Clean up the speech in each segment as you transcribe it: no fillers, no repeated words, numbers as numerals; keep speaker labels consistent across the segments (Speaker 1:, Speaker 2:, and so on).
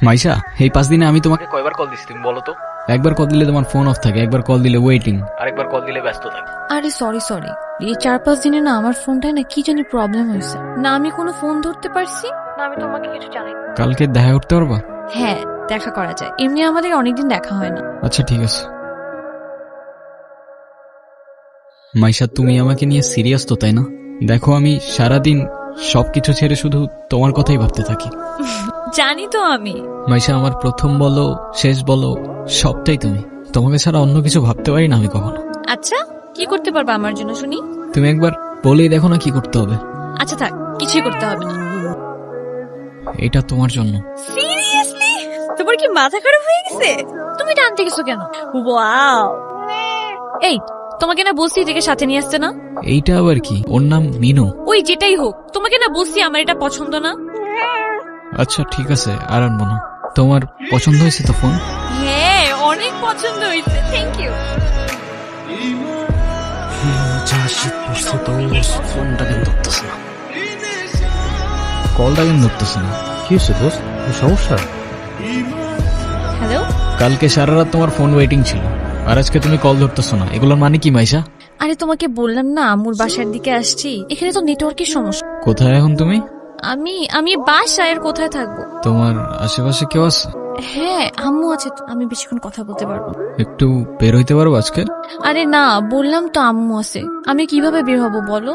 Speaker 1: মাইশা, এই 5 দিনে আমি তোমাকে কয়বার কল দিছি তুমি বলো তো? একবার কল দিলে তোমার ফোন অফ থাকে, একবার কল দিলে ওয়েটিং, আরেকবার কল দিলে ব্যস্ত থাকে।
Speaker 2: আরে সরি এই 4-5 দিনে না আমার ফোনটায় না কি জানি প্রবলেম হয়েছে, না আমি কোনো ফোন ধরতে পারছি না আমি তোমাকে কিছু জানাই।
Speaker 1: কালকে দেখা করতে পারবা?
Speaker 2: হ্যাঁ দেখা করা যায়, এমনি আমাদের অনেকদিন দেখা হয় না।
Speaker 1: আচ্ছা ঠিক আছে। মাইশা, তুমি আমাকে নিয়ে সিরিয়াস তো, তাই না? দেখো, আমি সারাদিন সবকিছু ছেড়ে শুধু তোমার কথাই ভাবতে থাকি।
Speaker 2: জানি তো আমি।
Speaker 1: মাইশা, আমার প্রথম বলো শেষ বলো সবটাই তুমি। তোমাকে ছাড়া অন্য কিছু ভাবতে পারি না আমি কখনো।
Speaker 2: আচ্ছা কি করতে পারবা আমার জন্য শুনি?
Speaker 1: তুমি একবার বলেই দেখো না কি করতে হবে।
Speaker 2: আচ্ছা থাক, কিছুই করতে হবে না।
Speaker 1: এটা তোমার জন্য।
Speaker 2: সিরিয়াসলি? তোমার কি মাথা খারাপ হয়ে গেছে? তুমি টানতে গেছো কেন? ওয়াও, এই তোমাকে না বলছি এটাকে সাথে নিয়ে আসতে না।
Speaker 1: এইটা আবার কি? ওর নাম মিনু।
Speaker 2: ওই যেটাই হোক, তোমাকে না বলছি আমার এটা পছন্দ না।
Speaker 1: আচ্ছা ঠিক আছে, আর আনবো না। তোমার পছন্দ হয়েছে তো ফোন?
Speaker 2: হ্যাঁ অনেক পছন্দ হয়েছে, থ্যাংক ইউ।
Speaker 1: ফোনটা কেন ধরতেছে না? কলটা কেন ধরতেছে না?
Speaker 3: কি হচ্ছে দোস্ত, সমস্যা?
Speaker 2: হ্যালো।
Speaker 1: কালকে সারা রাত তোমার ফোন ওয়েটিং ছিল, আর আজকে তুমি কল ধরতেছো না, এগুলোর মানে কি মাইশা?
Speaker 2: আরে তোমাকে বললাম না আম্মুর বাসার দিকে আসছি, এখানে তো নেটওয়ার্কের সমস্যা।
Speaker 1: কোথায় এখন তুমি?
Speaker 2: আমি বাসায়, আর কোথায় থাকবো?
Speaker 1: তোমার আশেপাশে কেউ আছে?
Speaker 2: হ্যাঁ আম্মু আছে তো, আমি বেশিক্ষণ কথা বলতে পারবো।
Speaker 1: একটু বের হইতে পারবো আজকে?
Speaker 2: আরে না, বললাম তো আম্মু আছে, আমি কিভাবে বের হবো বলো?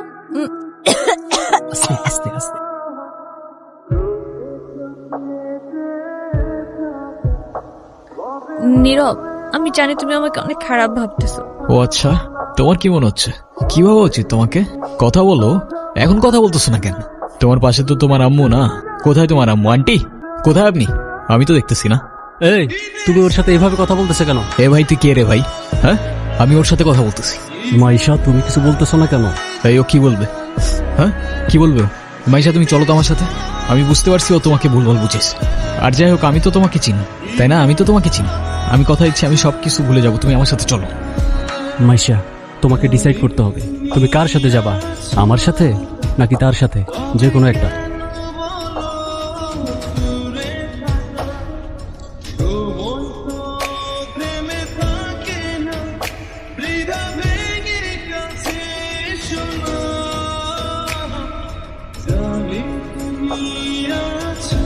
Speaker 3: আস্তে আস্তে।
Speaker 2: নীরব, আমি জানি তুমি আমাকে অনেক খারাপ ভাবতেছো।
Speaker 1: ও আচ্ছা, তোমার কি মনে হচ্ছে? কি ভাবা উচিত তোমাকে? কথা বলো। এখন কথা বলতেছো না কেন? তোমার পাশে তো তোমার আম্মু না। কোথায় তোমার আম্মু? আন্টি কোথায় আপনি? আমি তো দেখতেছি না।
Speaker 3: এই, তুমি ওর সাথে এভাবে কথা বলতেছে কেন?
Speaker 1: এ ভাই, তুই কে রে ভাই? হ্যাঁ, আমি ওর সাথে কথা বলতেছি।
Speaker 3: মাইশা, তুমি কিছু বলতেছো না কেন?
Speaker 1: তাই ও কি বলবে? হ্যাঁ, কি বলবে ও? মাইশা, তুমি চলো তো আমার সাথে। আমি বুঝতে পারছি ও তোমাকে ভুলভাল বুঝেছে। আর যাই হোক, আমি তো তোমাকে চিনি, তাই না? আমি তো তোমাকে চিনি। আমি কথা দিচ্ছি আমি সবকিছু ভুলে যাবো, তুমি আমার সাথে চলো।
Speaker 3: মাইশা, তোমাকে ডিসাইড করতে হবে তুমি কার সাথে যাবা, আমার সাথে নাকি তার সাথে, যে কোনো একটা।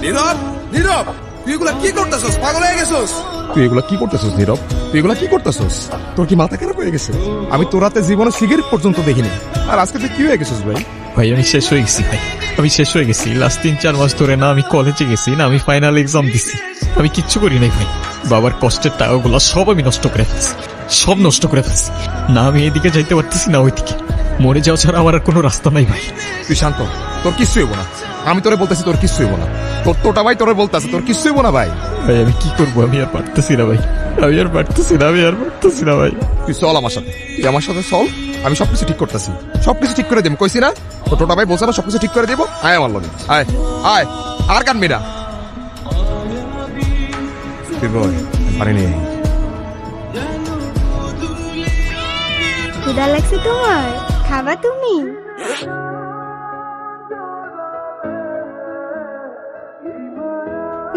Speaker 4: নীরব, নীরব, তুই এগুলা কি করতেছস? পাগল হয়ে গেছস? তুই এগুলা কি করতেছস নীরব? তুই এগুলা কি করতেছস? তোর কি মাথা খারাপ হয়ে গেছে? আমি তোর রাতে জীবনে সিগারেট পর্যন্ত দেখিনি, আর আজকে তুই কি হয়ে গেছিস ভাই?
Speaker 1: ভাই আমি শেষ হয়ে গেছি ভাই, আমি শেষ হয়ে গেছি। লাস্ট 3-4 মাস ধরে না আমি কলেজে গেছি, না আমি ফাইনাল এক্সাম দিছি, আমি কিচ্ছু করি নাই ভাই। বাবার কষ্টের টাকাগুলো সব আমি নষ্ট করে ফেলছি, সব নষ্ট করে ফেলছি। না আমি এদিকে যাইতে পারতেছি না ওইদিকে। মরে যাওয়া ছাড়া আমার আর কোনো রাস্তা নাই ভাই।
Speaker 4: তুই শান্ত, তোর কিচ্ছু হইব না। আমি তোরে বলতেছি তোর কিচ্ছু হইব না। তোর তোটা ভাই তোরে বলতেছে তোর কিচ্ছু হইব না ভাই।
Speaker 1: ভাই আমি কি করবো? আমি আর পারতেছি না ভাই, আমি আর পারতেছি না, আমি আর পারতেছি না ভাই।
Speaker 4: তুই চল আমার সাথে, তুই আমার সাথে চল। আমি সবকিছু ঠিক করতেছি, সবকিছু ঠিক করে দেব। কইছি না তোর টোটা ভাই বলছে না সবকিছু ঠিক করে দেবো। আয় আমার লগে, আয় আয়, আর কানবি না। তুই বল পারিনি।
Speaker 5: ক্ষুধা লাগছে তোমার? খাবা তুমি?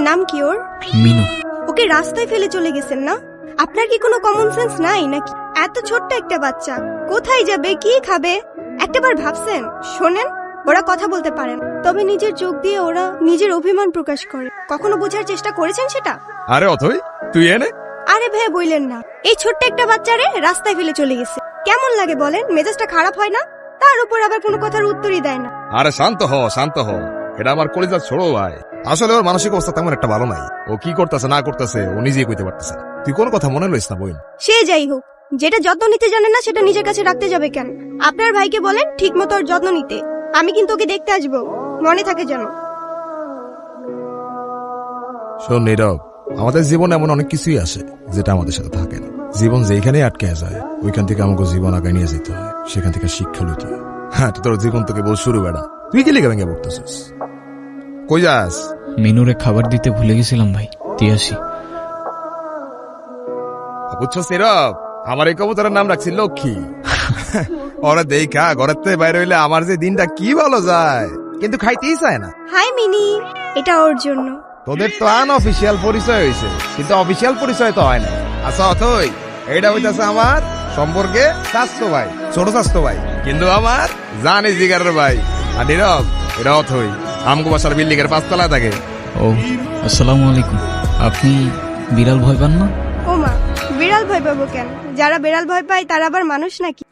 Speaker 5: নাম কি ওর?
Speaker 1: মিনু।
Speaker 5: ওকে রাস্তায় ফেলে চলে গেছেন না? আপনার কি কোনো কমন সেন্স নাই নাকি? এত ছোট্ট একটা বাচ্চা কোথায় যাবে, কি খাবে, একটাবার ভাবছেন? শোনেন, ওরা কথা বলতে পারেন, তবে নিজের চোখ দিয়ে ওরা নিজের অভিমান প্রকাশ করে। কখনো বোঝার চেষ্টা করেছেন সেটা?
Speaker 4: আরে অথই, তুই এনে।
Speaker 5: আরে ভাই বললেন না, এই ছোট্ট একটা বাচ্চারে রাস্তায় ফেলে চলে গেছে। কেমন লাগে বলেন? মেজাজটা খারাপ হয় না? তার উপর আবার কোনো কথার উত্তরই দেয় না।
Speaker 4: আরে শান্ত হ, শান্ত হ। এটা আমার কলিজার ছোড়ো ভাই। আসলে ওর মানসিক অবস্থা তেমন একটা ভালো নাই। ও কি করতেছে না করতেছে ও নিজেই কইতে পারতেছে না। তুই কোন কথা মনে লইস না বোন।
Speaker 5: সে যাই হোক, যেটা যত্ন নিতে জানে না সেটা নিজের কাছে রাখতে যাবে কেন? আপনার ভাইকে বলেন ঠিক মতো ওর যত্ন নিতে। আমি কিন্তু ওকে দেখতে আসবো, মনে থাকে যেন।
Speaker 4: শোন নীরব, আমাদের জীবনে এমন অনেক কিছুই আসে যেটা আমাদের সাথে থাকে না। জীবন যেখানে আটকে যায় ওইখান থেকে আমাকে জীবন আগায় নিয়ে যেতে হয়, সেখান থেকে শিক্ষা লইতে হয়। হ্যাঁ, তোর জীবন তোকে বল শুরু বেড়া। তুই কি লিখে ভেঙে পড়তেছিস? কই যাস?
Speaker 1: মিনুরে খাবার দিতে ভুলে গেছিলাম ভাই, দিয়ে আসি।
Speaker 4: বুঝছো নীরব, আমার এই কবুতরের নাম রাখছি লক্ষ্মী। ওরা দেখা ঘরের থেকে বাইরে হইলে আমার যে দিনটা কি ভালো যায়, কিন্তু খাইতেই চায় না।
Speaker 5: হাই মিনি, এটা ওর জন্য।
Speaker 4: তোদের তো আনঅফিসিয়াল পরিচয় হয়েছে, কিন্তু অফিসিয়াল পরিচয় তো হয় না। আচ্ছা অথই, এইটা হইতাছে আমার সম্পর্কে স্বাস্থ্য ভাই, ছোট স্বাস্থ্য ভাই, কিন্তু আমার জানি জিগারের ভাই। আর নীরব, এটা অথই আমগো বাসার বিল্ডিং এর 5 তলায় থাকে।
Speaker 1: ও আসসালামু আলাইকুম। আপনি বিড়াল ভয় পান না?
Speaker 5: ও মা, বিড়াল ভয় পাবো কেন? যারা বিড়াল ভয় পায় তারা আবার মানুষ নাকি?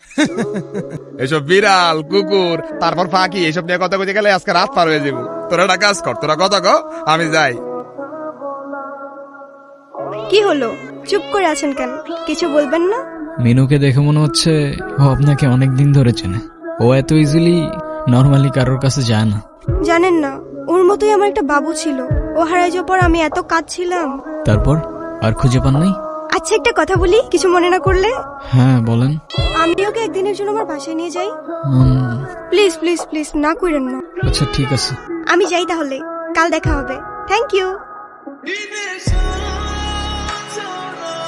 Speaker 4: এসব বিড়াল কুকুর তারপর ফাঁকি এসব নিয়ে কথা কইতে গেলে আজকে রাত পার হয়ে যাবো। তোরা একটা কাজ কর, তোরা কথা কও, আমি যাই।
Speaker 5: কি হলো, চুপ করে আছেন কেন? কিছু বলবেন না?
Speaker 1: মিনুকে দেখে মনে হচ্ছে ও আপনাকে অনেক দিন ধরে চেনে। ও এত ইজিলি নর্মালি কারোর কাছে যায় না।
Speaker 5: জানেন না, ওর মতোই আমার একটা বাবু ছিল। ও হারাই যাওয়ার পর আমি এত কাঁদছিলাম।
Speaker 1: তারপর আর খুঁজে পান নাই?
Speaker 5: আচ্ছা একটা কথা বলি, কিছু মনে না করলে?
Speaker 1: হ্যাঁ বলেন।
Speaker 5: আমি ওকে একদিনের জন্য আমার বাসায় নিয়ে যাই।
Speaker 1: উম,
Speaker 5: প্লিজ প্লিজ প্লিজ, না করেন না।
Speaker 1: আচ্ছা ঠিক আছে।
Speaker 5: আমি যাই তাহলে, কাল দেখা হবে। Thank you.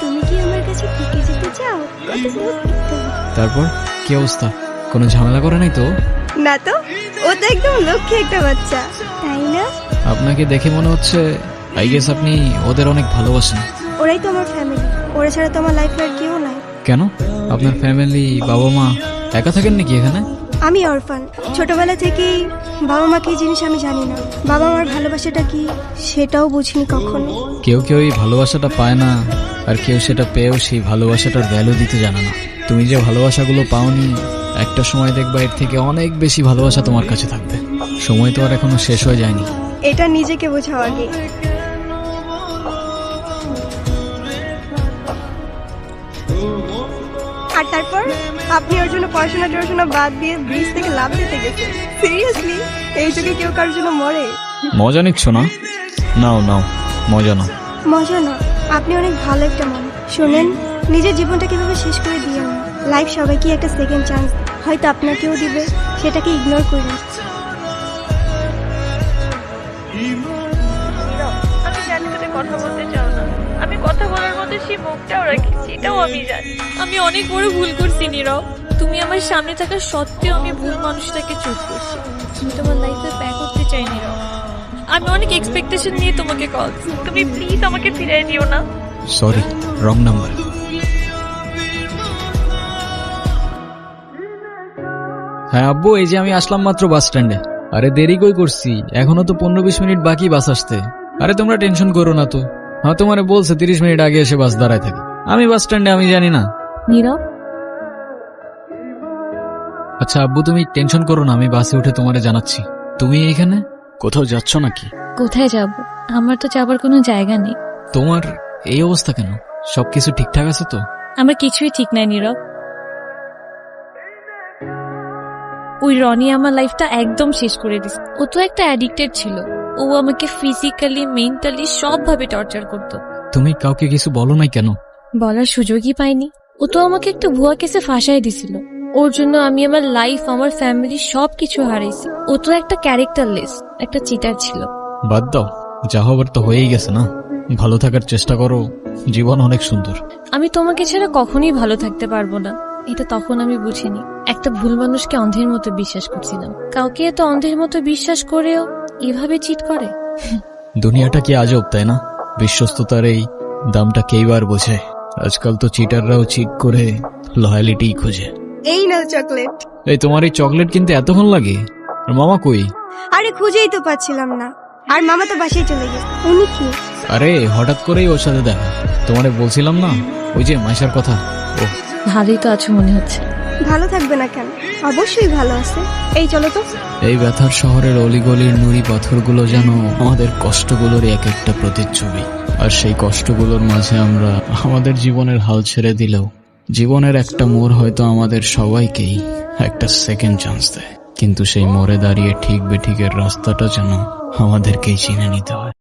Speaker 5: তুমি কি আমার কাছে থেকে যেতে চাও? কত দূর যেতে হবে?
Speaker 1: তারপর কি অবস্থা? কোনো ঝামেলা করে নাই তো?
Speaker 5: না তো, ও তো একদম লক্ষ্মী একটা বাচ্চা, তাই না?
Speaker 1: আপনাকে দেখে মনে হচ্ছে আই গেস আপনি ওদের অনেক ভালোবাসেন।
Speaker 5: ওরাই তো আমার ফ্যামিলি, ওরা ছাড়া তো আমার লাইফে আর কেউ নাই।
Speaker 1: কেন? আপনার ফ্যামিলি বাবা মা একা থাকেন নাকি এখানে?
Speaker 5: আমি অরফান, ছোটবেলা থেকেই বাবা মা কি জিনিস আমি জানি না। বাবা মার ভালোবাসাটা কি সেটাও বুঝিনি কখনো।
Speaker 1: কেউ কেউ এই ভালোবাসাটা পায় না, আর কেউ সেটা পেয়েও সেই ভালোবাসাটার ভ্যালু দিতে জানে না। তুমি যে ভালোবাসাগুলো পাওনি, একটা সময় দেখবা এর থেকে অনেক বেশি ভালোবাসা তোমার কাছে থাকবে। সময় তো আর এখনো শেষ হয়ে যায়নি।
Speaker 5: এটা নিজেকে বোঝাও আগে। আর তারপর আপনি ওর জন্য পড়াশোনা বাদ দিয়ে ব্রিজ থেকে লাফ দিতে গেছেন। সিরিয়াসলি, এই যুগে কেউ কারোর জন্য মরে?
Speaker 1: মজা নিচ্ছ না? নাও নাও, মজা নাও।
Speaker 5: মজা না, আপনি অনেক ভালো একটা মানুষ। শোনেন, নিজের জীবনটা কিভাবে শেষ করে দিয়েন না। লাইফ সবাইকে একটা সেকেন্ড চান্স, হয়তো আপনাকেও দিবে, সেটাকে ইগনোর করুন।
Speaker 2: আমি জানি তুমি কথা বলতে চাও না। আমি কথা বলার মধ্যে সেই মুখটাও রাখছি, এটাও আমি জানি। আমি অনেক বড় ভুল করছি নীরব। তুমি আমার সামনে থাকা সত্ত্বেও আমি ভুল মানুষটাকে চুজ করছি। আমি তোমার লাইফে ব্যাক করতে চাই নীরব। আমি অনেক এক্সপেকটেশন নিয়ে তোমাকে কল। তুমি প্লিজ আমাকে ফিরিয়ে দিও না।
Speaker 1: Sorry, wrong number. হ্যাঁ আব্বু, এই যে আমি আসলাম মাত্র বাস স্ট্যান্ডে। আরে দেরি কই করছি, এখনো তো 15-20 মিনিট বাকি বাস আসতে। আরে তোমরা টেনশন করো না তো। হ্যাঁ তোমারে বলছে 30 মিনিট আগে এসে বাস দাঁড়ায় থাকে। আমি বাস স্ট্যান্ডে, আমি জানি না।
Speaker 2: নীরব,
Speaker 1: আচ্ছা আব্বু তুমি টেনশন করো না, আমি বাসে উঠে তোমারে জানাচ্ছি। তুমি এখানে কোথাও যাচ্ছ নাকি?
Speaker 2: কোথায় যাব? আমার তো যাবার কোনো জায়গা নেই।
Speaker 1: তোমার এই অবস্থা কেন? সবকিছু ঠিকঠাক আছে তো?
Speaker 2: আমার কিছুই ঠিক নাই নীরব। ওই রনি আমার লাইফটা একদম শেষ করে দিস। ও তো একটা অ্যাডিক্টেড ছিল। ও আমাকে ফিজিক্যালি, মেন্টালি সবভাবে টর্চার করতো।
Speaker 1: তুমি কাউকে কিছু বলো নাই কেন?
Speaker 2: বলার সুযোগই পাইনি। ও তো আমাকে একটা ভুয়া কেসে ফাঁসাই দিছিল। ওর জন্য আমি আমার লাইফ, আমার ফ্যামিলি সবকিছু হারাইছি। ও তো একটা ক্যারেক্টারলেস, একটা চিটার ছিল।
Speaker 1: বাদ দাও, যা হবার তো হয়েই গেছে না। ভালো থাকার চেষ্টা করো, জীবন অনেক সুন্দর।
Speaker 2: আমি তোমাকে ছাড়া কখনোই ভালো থাকতে পারবো না, এটা তখন আমি বুঝিনি। একটা ভুল মানুষকে অন্ধের মতো বিশ্বাস করছিলাম। কাউকে এত অন্ধের মতো বিশ্বাস করেও এভাবে চিট করে।
Speaker 1: দুনিয়াটা কি আজব, তাই না? বিশ্বস্ততার এই দামটা কেইবার বোঝে। আজকাল তো চিটাররাও চিট করে লয়ালিটি খোঁজে।
Speaker 5: এই নাও চকলেট।
Speaker 1: এই তোমার এই চকলেট কিনতে এতক্ষণ লাগে? আর মামা কই?
Speaker 5: আরে খুঁজেই তো পাচ্ছিলাম না। আর মামা তো বাসায় চলে গেছে। উনি কি?
Speaker 1: আরে হঠাৎ করেই ওর সাথে দেখা। তোমারে বলছিলাম না ওই যে মাইশার কথা। ও
Speaker 2: ভালোই তো আছো মনে হচ্ছে।
Speaker 5: ভালো থাকবে না কেন? অবশ্যই ভালো আছে। এই চলো তো।
Speaker 1: এই ব্যথার শহরের অলিগলির নুড়ি পাথরগুলো যেন আমাদের কষ্টগুলোর এক একটা প্রতিচ্ছবি। আর সেই কষ্টগুলোর মাঝে আমরা আমাদের জীবনের হাল ছেড়ে দিলেও জীবনের একটা মোড় হয়তো আমাদের সবাইকেই একটা সেকেন্ড চান্স দেয়। কিন্তু সেই মোড়ে দাঁড়িয়ে ঠিক বেঠিকের রাস্তাটা যেন আমাদেরকেই চিনে নিতে হয়।